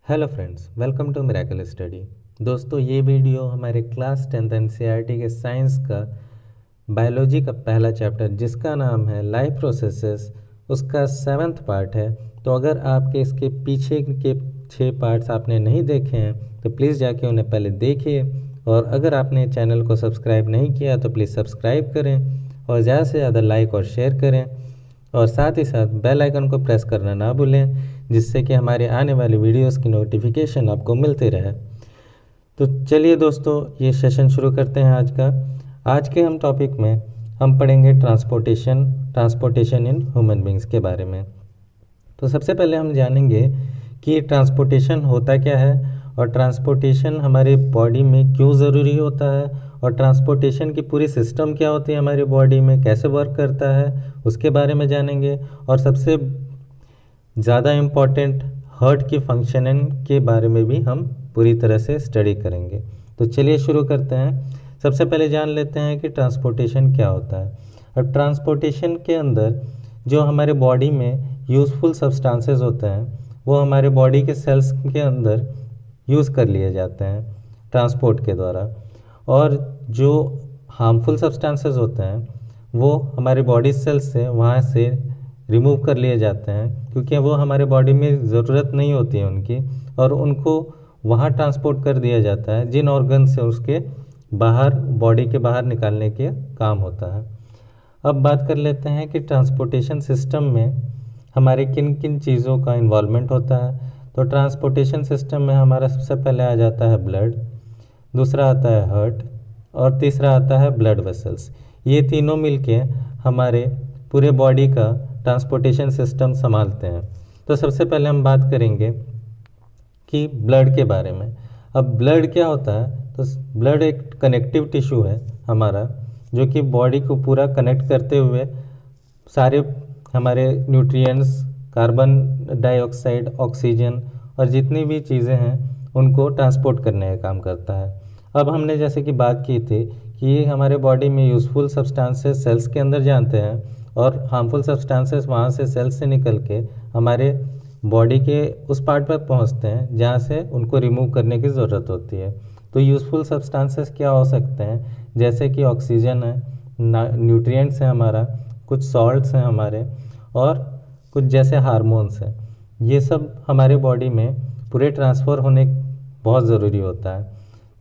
Hello friends, welcome to Miracle Study. दोस्तों, ये video हमारे क्लास 10th एनसीईआरटी के साइंस का बायोलॉजी का पहला चैप्टर जिसका नाम है लाइफ प्रोसेसेस, उसका 7th पार्ट है। तो अगर आपके इसके पीछे के 6 पार्ट्स आपने नहीं देखे हैं तो प्लीज़ जाके उन्हें पहले देखिए, और अगर आपने चैनल को सब्सक्राइब नहीं किया तो प्लीज़ सब्सक्राइब करें और ज़्यादा से ज़्यादा लाइक और शेयर करें, और साथ ही साथ बेल आइकन को प्रेस करना ना भूलें, जिससे कि हमारे आने वाली वीडियोस की नोटिफिकेशन आपको मिलती रहे। तो चलिए दोस्तों, ये सेशन शुरू करते हैं आज का। आज के हम टॉपिक में हम पढ़ेंगे ट्रांसपोर्टेशन इन ह्यूमन बींग्स के बारे में। तो सबसे पहले हम जानेंगे कि ट्रांसपोर्टेशन होता क्या है, और ट्रांसपोर्टेशन हमारे बॉडी में क्यों ज़रूरी होता है, और ट्रांसपोर्टेशन की पूरी सिस्टम क्या होती है हमारी बॉडी में, कैसे वर्क करता है, उसके बारे में जानेंगे। और सबसे ज़्यादा इम्पॉर्टेंट हार्ट की फंक्शनिंग के बारे में भी हम पूरी तरह से स्टडी करेंगे। तो चलिए शुरू करते हैं। सबसे पहले जान लेते हैं कि ट्रांसपोर्टेशन क्या होता है। और ट्रांसपोर्टेशन के अंदर जो हमारे बॉडी में यूज़फुल सब्सटेंसेस होते हैं वो हमारे बॉडी के सेल्स के अंदर यूज़ कर लिए जाते हैं ट्रांसपोर्ट के द्वारा, और जो हार्मफुल सब्सटेंसेस होते हैं वो हमारे बॉडी सेल्स से वहाँ से रिमूव कर लिए जाते हैं, क्योंकि वो हमारे बॉडी में ज़रूरत नहीं होती है उनकी, और उनको वहाँ ट्रांसपोर्ट कर दिया जाता है जिन ऑर्गन से उसके बाहर, बॉडी के बाहर निकालने के काम होता है। अब बात कर लेते हैं कि ट्रांसपोर्टेशन सिस्टम में हमारे किन किन चीज़ों का इन्वॉल्वमेंट होता है। तो ट्रांसपोर्टेशन सिस्टम में हमारा सबसे पहले आ जाता है ब्लड, दूसरा आता है हार्ट, और तीसरा आता है ब्लड वेसल्स। ये तीनों मिलके हमारे पूरे बॉडी का ट्रांसपोर्टेशन सिस्टम संभालते हैं। तो सबसे पहले हम बात करेंगे कि ब्लड के बारे में। अब ब्लड क्या होता है, तो ब्लड एक कनेक्टिव टिश्यू है हमारा, जो कि बॉडी को पूरा कनेक्ट करते हुए सारे हमारे न्यूट्रिएंट्स, कार्बन डाइऑक्साइड, ऑक्सीजन और जितनी भी चीज़ें हैं उनको ट्रांसपोर्ट करने का काम करता है। अब हमने जैसे कि बात की थी कि ये हमारे बॉडी में यूज़फुल सब्सटेंसेस सेल्स के अंदर जाते हैं, और हार्मफुल सब्सटेंसेस वहाँ से सेल्स से निकल के हमारे बॉडी के उस पार्ट पर पहुँचते हैं जहाँ से उनको रिमूव करने की ज़रूरत होती है। तो यूज़फुल सब्सटेंसेस क्या हो सकते हैं, जैसे कि ऑक्सीजन है, न्यूट्रिएंट्स हैं हमारा, कुछ सॉल्ट्स हैं हमारे, और कुछ जैसे हार्मोन्स हैं। ये सब हमारे बॉडी में पूरे ट्रांसफ़र होने बहुत ज़रूरी होता है।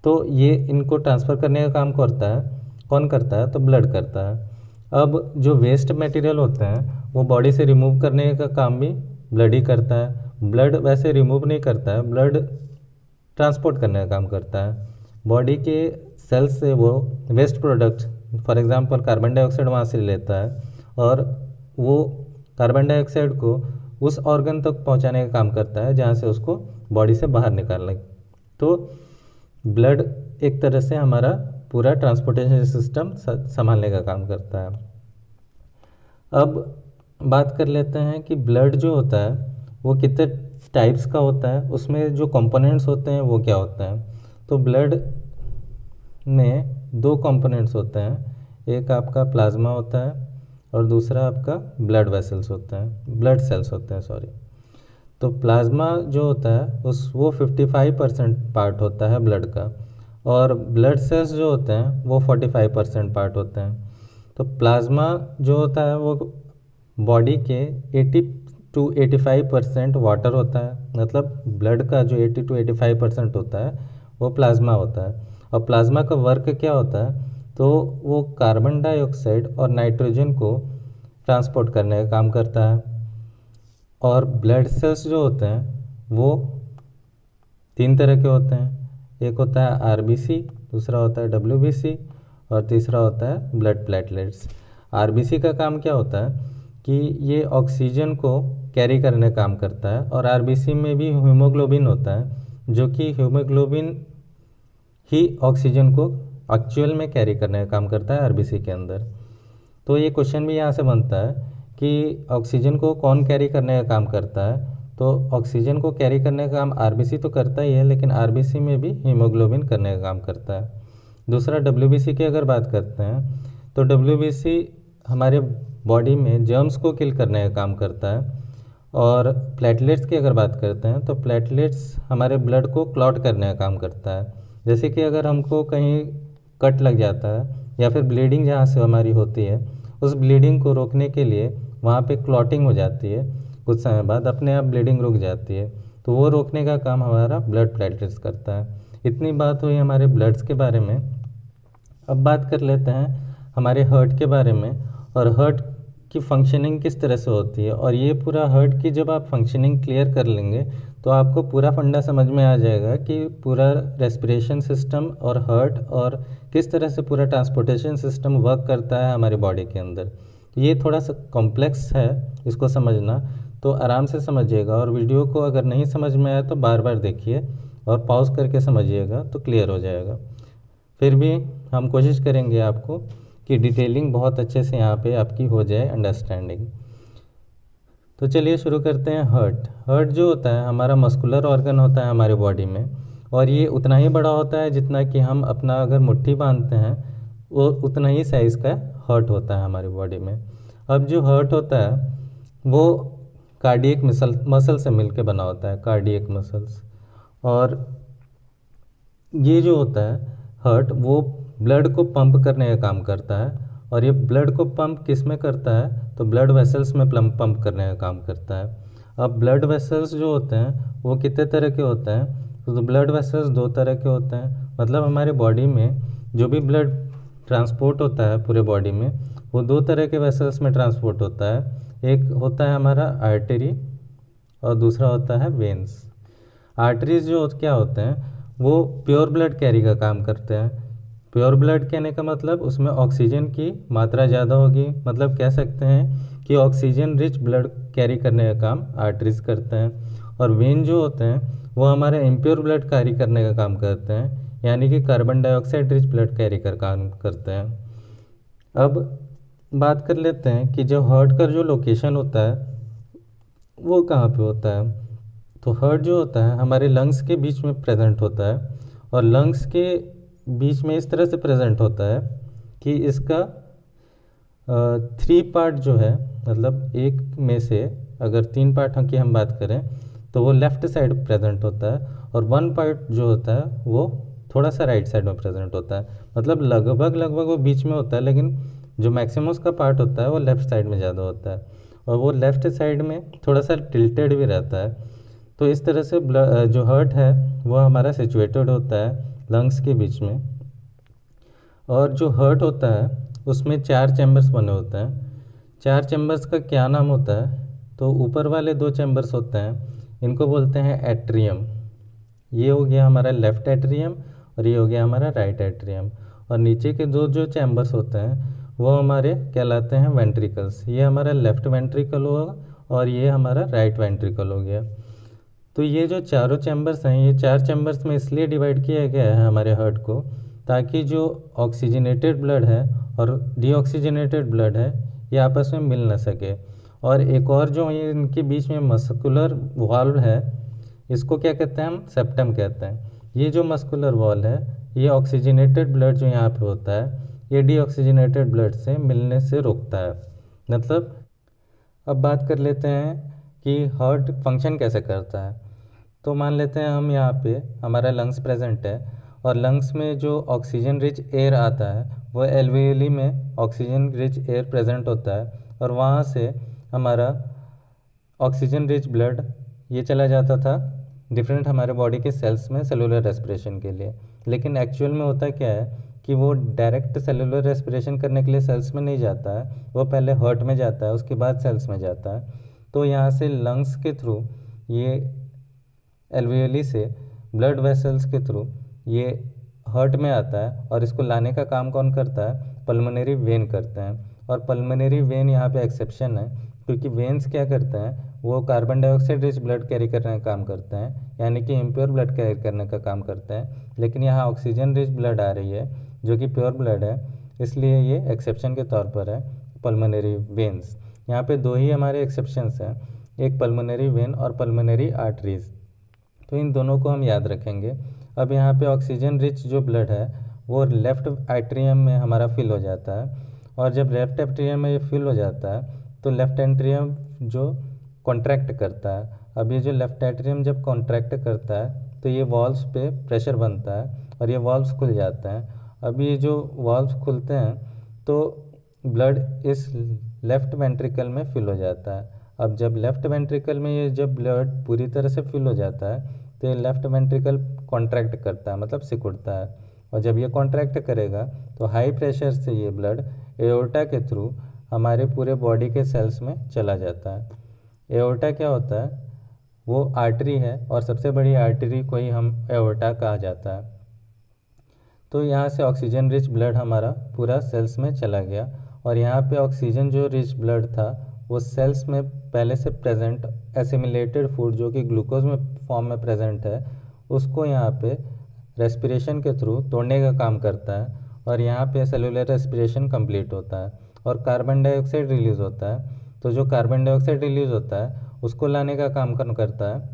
तो ये इनको ट्रांसफ़र करने का काम कौन करता है, तो ब्लड करता है। अब जो वेस्ट मटेरियल होते हैं वो बॉडी से रिमूव करने का काम भी ब्लड ही करता है। ब्लड वैसे रिमूव नहीं करता है, ब्लड ट्रांसपोर्ट करने का काम करता है। बॉडी के सेल्स से वो waste product, for example carbon dioxide वहाँ से लेता है, और वो कार्बन डाइऑक्साइड को उस ऑर्गन तक पहुँचाने का काम करता है जहाँ से उसको बॉडी से बाहर निकालने। तो ब्लड एक तरह से हमारा पूरा ट्रांसपोर्टेशन सिस्टम संभालने का काम करता है। अब बात कर लेते हैं कि ब्लड जो होता है वो कितने टाइप्स का होता है, उसमें जो कंपोनेंट्स होते हैं वो क्या होते हैं। तो ब्लड में 2 कंपोनेंट्स होते हैं, एक आपका प्लाज्मा होता है और दूसरा आपका ब्लड वेसल्स होता है, ब्लड सेल्स होते हैं, सॉरी। तो प्लाज्मा जो होता है वो 55% पार्ट होता है ब्लड का, और ब्लड सेल्स जो होते हैं वो 45% पार्ट होते हैं। तो प्लाज्मा जो होता है वो बॉडी के 80 to 85% वाटर होता है, मतलब ब्लड का जो 80 to 85% होता है वो प्लाज्मा होता है। और प्लाज्मा का वर्क क्या होता है, तो वो कार्बन डाइऑक्साइड और नाइट्रोजन को ट्रांसपोर्ट करने का काम करता है। और ब्लड सेल्स जो होते हैं वो 3 तरह के होते हैं, एक होता है आरबीसी, दूसरा होता है डब्ल्यूबीसी, और तीसरा होता है ब्लड प्लेटलेट्स। आरबीसी का काम क्या होता है कि ये ऑक्सीजन को कैरी करने का काम करता है, और आरबीसी में भी हीमोग्लोबिन होता है, जो कि हीमोग्लोबिन ही ऑक्सीजन को एक्चुअल में कैरी करने का काम करता है आरबीसी के अंदर। तो ये क्वेश्चन भी यहाँ से बनता है कि ऑक्सीजन को कौन कैरी करने का काम करता है। तो ऑक्सीजन को कैरी करने का काम आरबीसी तो करता ही है, लेकिन आरबीसी में भी हीमोग्लोबिन करने का काम करता है। दूसरा डब्ल्यूबीसी की अगर बात करते हैं तो डब्ल्यूबीसी हमारे बॉडी में जर्म्स को किल करने का काम करता है, और प्लेटलेट्स की अगर बात करते हैं तो प्लेटलेट्स हमारे ब्लड को क्लॉट करने का काम करता है। जैसे कि अगर हमको कहीं कट लग जाता है या फिर ब्लीडिंग जहाँ से हमारी होती है, उस ब्लीडिंग को रोकने के लिए वहाँ पे क्लॉटिंग हो जाती है, कुछ समय बाद अपने आप ब्लीडिंग रुक जाती है, तो वो रोकने का काम हमारा ब्लड प्लेटलेट्स करता है। इतनी बात हुई हमारे ब्लड्स के बारे में। अब बात कर लेते हैं हमारे हार्ट के बारे में, और हार्ट की फंक्शनिंग किस तरह से होती है। और ये पूरा हार्ट की जब आप फंक्शनिंग क्लियर कर लेंगे तो आपको पूरा फंडा समझ में आ जाएगा कि पूरा रेस्पिरेशन सिस्टम और हार्ट और किस तरह से पूरा ट्रांसपोर्टेशन सिस्टम वर्क करता है हमारी बॉडी के अंदर। ये थोड़ा सा कॉम्प्लेक्स है, इसको समझना तो आराम से समझिएगा, और वीडियो को अगर नहीं समझ में आया तो बार बार देखिए और पॉज करके समझिएगा तो क्लियर हो जाएगा। फिर भी हम कोशिश करेंगे आपको कि डिटेलिंग बहुत अच्छे से यहाँ पे आपकी हो जाए अंडरस्टैंडिंग। तो चलिए शुरू करते हैं। हार्ट जो होता है हमारा मस्कुलर ऑर्गन होता है हमारे बॉडी में, और ये उतना ही बड़ा होता है जितना कि हम अपना अगर मुट्ठी बांधते हैं वो उतना ही साइज़ का हार्ट होता है हमारी बॉडी में। अब जो हार्ट होता है वो कार्डियक मसल से मिलके बना होता है, कार्डियक मसल्स। और ये जो होता है हार्ट वो ब्लड को पंप करने का काम करता है, और ये ब्लड को पंप किस में करता है तो ब्लड वेसल्स में पंप करने का काम करता है। अब ब्लड वेसल्स जो होते हैं वो कितने तरह के होते हैं तो ब्लड वेसल्स दो तरह के होते हैं। मतलब हमारे बॉडी में जो भी ब्लड ट्रांसपोर्ट होता है पूरे बॉडी में वो दो तरह के वेसल्स में ट्रांसपोर्ट होता है। एक होता है हमारा आर्टरी और दूसरा होता है वेन्स। आर्टरीज जो क्या होते हैं वो प्योर ब्लड कैरी का काम करते हैं। प्योर ब्लड कहने का मतलब उसमें ऑक्सीजन की मात्रा ज़्यादा होगी, मतलब कह सकते हैं कि ऑक्सीजन रिच ब्लड कैरी करने का काम आर्टरीज करते हैं। और वेन जो होते हैं वो हमारे इम्प्योर ब्लड कैरी करने का काम करते हैं, यानी कि carbon dioxide rich blood carry कर काम करते हैं। अब बात कर लेते हैं कि जो हार्ट का जो लोकेशन होता है वो कहाँ पे होता है। तो हार्ट जो होता है हमारे लंग्स के बीच में प्रेजेंट होता है, और लंग्स के बीच में इस तरह से प्रेजेंट होता है कि इसका 3 पार्ट जो है, मतलब एक में से अगर 3 पार्ट की हम बात करें तो वो लेफ़्ट साइड प्रेजेंट होता है, और 1 पार्ट जो होता है वो थोड़ा सा राइट साइड में प्रेजेंट होता है। मतलब लगभग वो बीच में होता है, लेकिन जो मैक्सिमम उसका पार्ट होता है वो लेफ़्ट साइड में ज़्यादा होता है, और वो लेफ़्ट साइड में थोड़ा सा टिल्टेड भी रहता है। तो इस तरह से जो हार्ट है वो हमारा सिचुएटेड होता है लंग्स के बीच में। और जो हार्ट होता है उसमें 4 चैम्बर्स बने होते हैं। 4 चैम्बर्स का क्या नाम होता है तो ऊपर वाले 2 चैम्बर्स होते हैं, इनको बोलते हैं एट्रियम। ये हो गया हमारा लेफ़्ट एट्रियम और ये हो गया हमारा राइट एट्रियम। और नीचे के दो जो चैम्बर्स होते हैं वो हमारे कहलाते हैं वेंट्रिकल्स। ये हमारा लेफ़्ट वेंट्रिकल होगा और ये हमारा राइट वेंट्रिकल हो गया। तो ये जो चारों चैम्बर्स हैं ये 4 चैम्बर्स में इसलिए डिवाइड किया गया है हमारे हार्ट को, ताकि जो ऑक्सीजनेटेड ब्लड है और डीऑक्सीजनेटेड ब्लड है ये आपस में मिल ना सके। और एक और जो ये इनके बीच में मस्कुलर वाल्व है, इसको क्या कहते हैं हम, सेप्टम कहते हैं। ये जो मस्कुलर वॉल है ये ऑक्सीजनेटेड ब्लड जो यहाँ पे होता है ये डीऑक्सीजनेटेड ब्लड से मिलने से रोकता है। मतलब अब बात कर लेते हैं कि हार्ट फंक्शन कैसे करता है। तो मान लेते हैं हम यहाँ पे हमारा लंग्स प्रेजेंट है, और लंग्स में जो ऑक्सीजन रिच एयर आता है वो एल्वेओली में ऑक्सीजन रिच एयर प्रेजेंट होता है, और वहाँ से हमारा ऑक्सीजन रिच ब्लड ये चला जाता था डिफरेंट हमारे बॉडी के सेल्स में सेलुलर रेस्पिरेशन के लिए। लेकिन एक्चुअल में होता क्या है कि वो डायरेक्ट सेलुलर रेस्पिरेशन करने के लिए सेल्स में नहीं जाता है, वो पहले हार्ट में जाता है उसके बाद सेल्स में जाता है। तो यहाँ से लंग्स के थ्रू ये एल्वेओली से ब्लड वेसल्स के थ्रू ये हार्ट में आता है, और इसको लाने का काम कौन करता है, पल्मोनरी वेन करते हैं। और पल्मोनरी वेन यहाँ पे एक्सेप्शन है, क्योंकि वेन्स क्या करते हैं वो carbon dioxide rich blood carry करने का काम करते हैं, यानी कि इम्प्योर ब्लड कैरी करने का काम करते हैं। लेकिन यहाँ ऑक्सीजन रिच ब्लड आ रही है जो कि प्योर ब्लड है, इसलिए ये एक्सेप्शन के तौर पर है पल्मोनरी वेन्स। यहाँ पे 2 ही हमारे एक्सेप्शंस हैं, एक पल्मोनरी वेन और पल्मोनरी आर्टरीज। तो इन दोनों को हम याद रखेंगे। अब यहाँ पे ऑक्सीजन रिच जो ब्लड है वो लेफ़्ट एट्रियम में हमारा फिल हो जाता है, और जब लेफ़्ट एट्रियम में ये फिल हो जाता है तो लेफ़्ट एट्रियम जो कॉन्ट्रैक्ट करता है। अब ये जो लेफ्ट एट्रियम जब कॉन्ट्रैक्ट करता है तो ये वॉल्व्स पे प्रेशर बनता है और ये वॉल्व्स खुल जाते हैं। अब ये जो वॉल्व्स खुलते हैं तो ब्लड इस लेफ़्ट वेंट्रिकल में फिल हो जाता है। अब जब लेफ़्ट वेंट्रिकल में ये जब ब्लड पूरी तरह से फिल हो जाता है तो ये लेफ़्ट वेंट्रिकल कॉन्ट्रैक्ट करता है, मतलब सिकुड़ता है। और जब ये कॉन्ट्रैक्ट करेगा तो हाई प्रेशर से ये ब्लड एओर्टा के थ्रू हमारे पूरे बॉडी के सेल्स में चला जाता है। एओर्टा क्या होता है? वो आर्टरी है और सबसे बड़ी आर्टरी को ही हम एओर्टा कहा जाता है। तो यहाँ से ऑक्सीजन रिच ब्लड हमारा पूरा सेल्स में चला गया और यहाँ पे ऑक्सीजन जो रिच ब्लड था वो सेल्स में पहले से प्रेजेंट एसिमिलेटेड फूड जो कि ग्लूकोज में फॉर्म में प्रेजेंट है उसको यहाँ पे रेस्पिरेशन के थ्रू तोड़ने का काम करता है और यहाँ पे सेलुलर रेस्पिरेशन कंप्लीट होता है और कार्बन डाइऑक्साइड रिलीज़ होता है। तो जो कार्बन डाइऑक्साइड रिलीज़ होता है उसको लाने का काम करता है।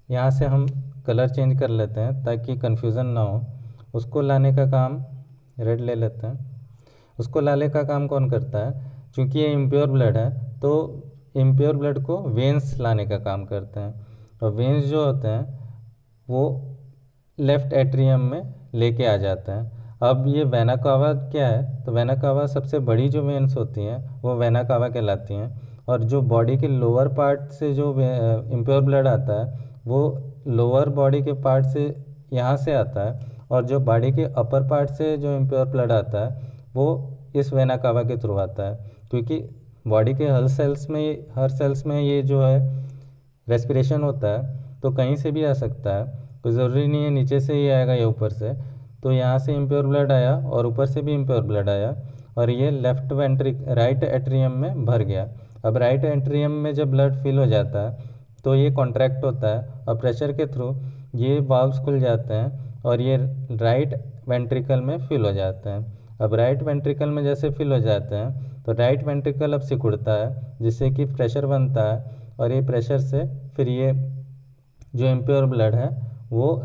यहाँ से हम कलर चेंज कर लेते हैं ताकि कन्फ्यूज़न ना हो। उसको लाने का काम रेड ले लेते हैं। उसको लाने का काम कौन करता है? क्योंकि ये इम्प्योर ब्लड है तो इम्प्योर ब्लड को वेंस लाने का काम करते हैं और वेंस जो होते हैं वो लेफ़्ट एट्रियम में लेके आ जाते हैं। अब ये वेना कावा क्या है? तो वेना कावा सबसे बड़ी जो वेंस होती हैं वो वेना कावा कहलाती हैं और जो बॉडी के लोअर पार्ट से जो इम्प्योर ब्लड आता है वो लोअर बॉडी के पार्ट से यहाँ से आता है और जो बॉडी के अपर पार्ट से जो इम्प्योर ब्लड आता है वो इस वेना कावा के थ्रू आता है। क्योंकि बॉडी के हर सेल्स में ये जो है रेस्पिरेशन होता है तो कहीं से भी आ सकता है, कोई ज़रूरी नहीं है नीचे से ही आएगा या ऊपर से। तो यहाँ से इम्प्योर ब्लड आया और ऊपर से भी इम्प्योर ब्लड आया और ये राइट एट्रियम में भर गया। अब राइट एट्रियम में जब ब्लड फिल हो जाता है तो ये कॉन्ट्रैक्ट होता है और प्रेशर के थ्रू ये वाल्व्स खुल जाते हैं और ये राइट वेंट्रिकल में फिल हो जाते हैं। अब राइट वेंट्रिकल में जैसे फिल हो जाते हैं तो राइट वेंट्रिकल अब सिकुड़ता है जिससे कि प्रेशर बनता है और ये प्रेशर से फिर ये जो इम्प्योर ब्लड है वो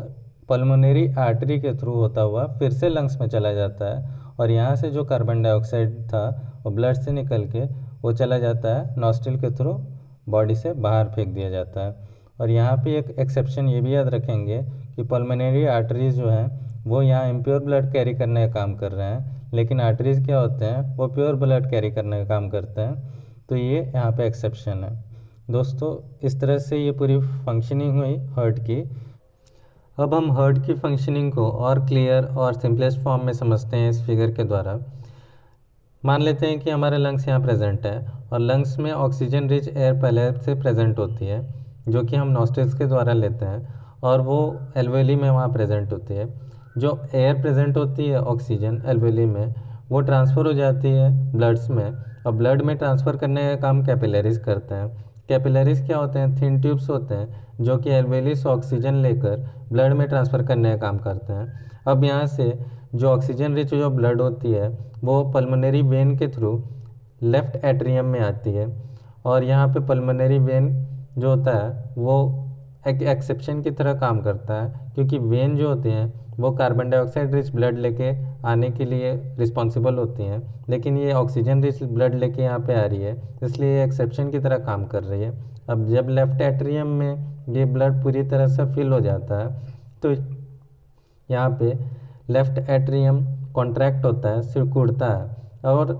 पल्मोनरी आर्टरी के थ्रू होता हुआ फिर से लंग्स में चला जाता है और यहाँ से जो कार्बन डाइऑक्साइड था वो ब्लड से निकल के वो चला जाता है नॉस्ट्रिल के थ्रू बॉडी से बाहर फेंक दिया जाता है। और यहाँ पे एक एक्सेप्शन ये भी याद रखेंगे कि पल्मोनरी आर्टरीज जो हैं वो यहाँ इम्प्योर ब्लड कैरी करने का काम कर रहे हैं, लेकिन आर्टरीज क्या होते हैं वो प्योर ब्लड कैरी करने का काम करते हैं। तो ये यहाँ पे एक्सेप्शन है। दोस्तों इस तरह से ये पूरी फंक्शनिंग हुई हार्ट की। अब हम हार्ट की फंक्शनिंग को और क्लियर और सिंपलेस्ट फॉर्म में समझते हैं इस फिगर के द्वारा। मान लेते हैं कि हमारे लंग्स यहाँ प्रेजेंट है और लंग्स में ऑक्सीजन रिच एयर पहले से प्रेजेंट होती है जो कि हम नॉस्ट्रिल्स के द्वारा लेते हैं और वो एल्वेली में वहाँ प्रेजेंट होती है। जो एयर प्रेजेंट होती है ऑक्सीजन एल्वेली में वो ट्रांसफ़र हो जाती है ब्लड्स में और ब्लड में ट्रांसफ़र करने का काम कैपिलरीज करते हैं। कैपिलरीज क्या होते हैं? थिन ट्यूब्स होते हैं जो कि एल्वेली से ऑक्सीजन लेकर ब्लड में ट्रांसफ़र करने का काम करते हैं। अब यहाँ से जो ऑक्सीजन रिच जो ब्लड होती है वो पल्मोनरी वेन के थ्रू लेफ़्ट एट्रियम में आती है और यहाँ पे पल्मोनरी वेन जो होता है वो एक एक्सेप्शन की तरह काम करता है क्योंकि वेन जो होती हैं वो कार्बन डाइऑक्साइड रिच ब्लड लेके आने के लिए रिस्पॉन्सिबल होती हैं, लेकिन ये ऑक्सीजन रिच ब्लड लेके यहाँ पे आ रही है इसलिए ये एक्सेप्शन की तरह काम कर रही है। अब जब लेफ़्ट एट्रियम में ये ब्लड पूरी तरह से फिल हो जाता है तो यहाँ पे लेफ़्ट एट्रियम कॉन्ट्रैक्ट होता है, सिकुड़ता है और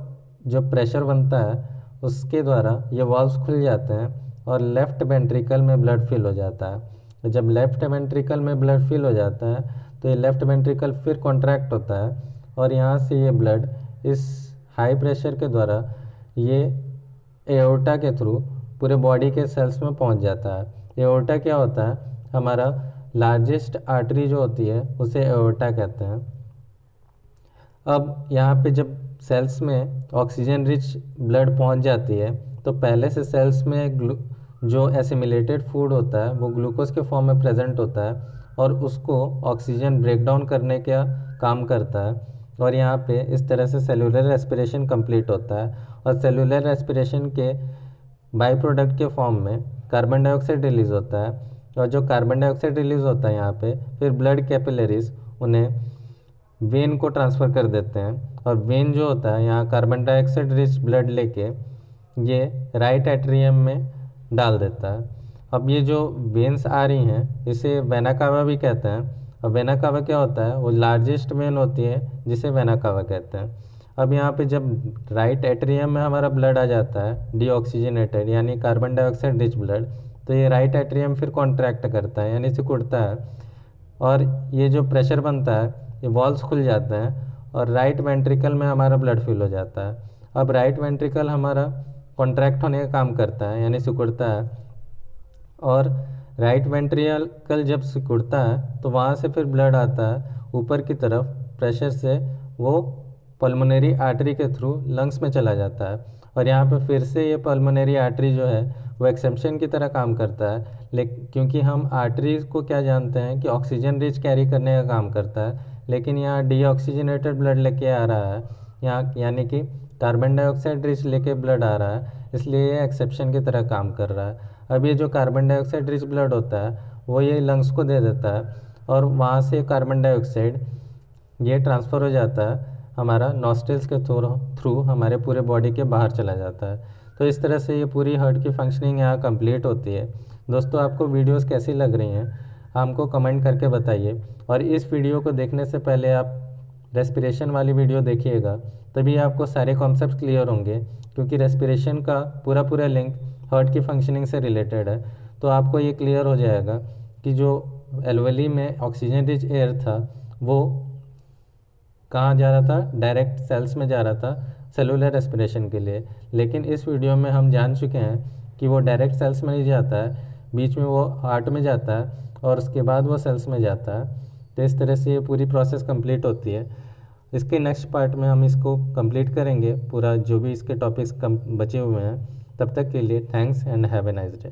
जो प्रेशर बनता है उसके द्वारा ये वाल्व्स खुल जाते हैं और लेफ़्ट वेंट्रिकल में ब्लड फिल हो जाता है। जब लेफ़्ट वेंट्रिकल में ब्लड फिल हो जाता है तो ये लेफ़्ट वेंट्रिकल फिर कॉन्ट्रैक्ट होता है और यहाँ से ये ब्लड इस हाई प्रेशर के द्वारा ये एओर्टा के थ्रू पूरे बॉडी के सेल्स में पहुँच जाता है। एओर्टा क्या होता है? हमारा लार्जेस्ट आर्टरी जो होती है उसे एओर्टा कहते हैं। अब यहाँ पे जब सेल्स में ऑक्सीजन रिच ब्लड पहुँच जाती है तो पहले से सेल्स में जो एसिमिलेटेड फूड होता है वो ग्लूकोज के फॉर्म में प्रेजेंट होता है और उसको ऑक्सीजन ब्रेक डाउन करने का काम करता है और यहाँ पे इस तरह से सेलुलर रेस्पिरेशन कंप्लीट होता है और सेलुलर रेस्पिरेशन के बाई प्रोडक्ट के फॉर्म में कार्बन डाइऑक्साइड रिलीज़ होता है और जो कार्बन डाइऑक्साइड रिलीज़ होता है यहाँ पे फिर ब्लड कैपिलरीज उन्हें वेन को ट्रांसफ़र कर देते हैं और वेन जो होता है यहाँ कार्बन डाइऑक्साइड रिच ब्लड लेके ये राइट एट्रियम में डाल देता है। अब ये जो वेन्स आ रही हैं इसे वेना कावा भी कहते हैं। अब वेना कावा क्या होता है, वो लार्जेस्ट वेन होती है जिसे वेना कावा कहते हैं। अब यहाँ पे जब राइट एट्रियम में हमारा ब्लड आ जाता है डीऑक्सीजनेटेड यानी कार्बन डाइऑक्साइड रिच ब्लड, तो ये राइट एट्रियम फिर कॉन्ट्रैक्ट करता है यानी सिकुड़ता है, और ये जो प्रेशर बनता है ये वॉल्स खुल जाते हैं और राइट वेंट्रिकल में हमारा ब्लड फिल हो जाता है। अब राइट वेंट्रिकल हमारा कॉन्ट्रैक्ट होने का काम करता है यानी सिकुड़ता है, और राइट वेंट्रिकल जब सिकुड़ता है तो वहाँ से फिर ब्लड आता है ऊपर की तरफ प्रेशर से, वो पल्मोनरी आर्टरी के थ्रू लंग्स में चला जाता है। और यहाँ पे फिर से ये पल्मोनरी आर्टरी जो है वो एक्सेप्शन की तरह काम करता है, लेकिन क्योंकि हम आर्टरीज को क्या जानते हैं कि ऑक्सीजन रिच कैरी करने का काम करता है, लेकिन यहाँ डीऑक्सीजनेटेड ब्लड लेके आ रहा है यहाँ, यानी कि कार्बन डाइऑक्साइड रिच लेके ब्लड आ रहा है, इसलिए ये एक्सेप्शन की तरह काम कर रहा है। अब ये जो कार्बन डाइऑक्साइड रिच ब्लड होता है वो ये लंग्स को दे देता है, और वहाँ से कार्बन डाइऑक्साइड ये ट्रांसफ़र हो जाता है हमारा नॉस्ट्रल्स के थ्रू हमारे पूरे बॉडी के बाहर चला जाता है। तो इस तरह से ये पूरी हार्ट की फंक्शनिंग यहाँ कंप्लीट होती है। दोस्तों, आपको वीडियोस कैसी लग रही हैं हमको कमेंट करके बताइए, और इस वीडियो को देखने से पहले आप रेस्पिरेशन वाली वीडियो देखिएगा, तभी आपको सारे कॉन्सेप्ट क्लियर होंगे, क्योंकि रेस्पिरेशन का पूरा लिंक हार्ट की फंक्शनिंग से रिलेटेड है। तो आपको ये क्लियर हो जाएगा कि जो एल्वेली में ऑक्सीजन रिच एयर था वो कहाँ जा रहा था, डायरेक्ट सेल्स में जा रहा था सेलुलर रेस्पिरेशन के लिए। लेकिन इस वीडियो में हम जान चुके हैं कि वो डायरेक्ट सेल्स में नहीं जाता है, बीच में वो हार्ट में जाता है और उसके बाद वो सेल्स में जाता है। तो इस तरह से ये पूरी प्रोसेस कंप्लीट होती है। इसके नेक्स्ट पार्ट में हम इसको कंप्लीट करेंगे पूरा, जो भी इसके टॉपिक्स बचे हुए हैं। तब तक के लिए thanks and have a nice day.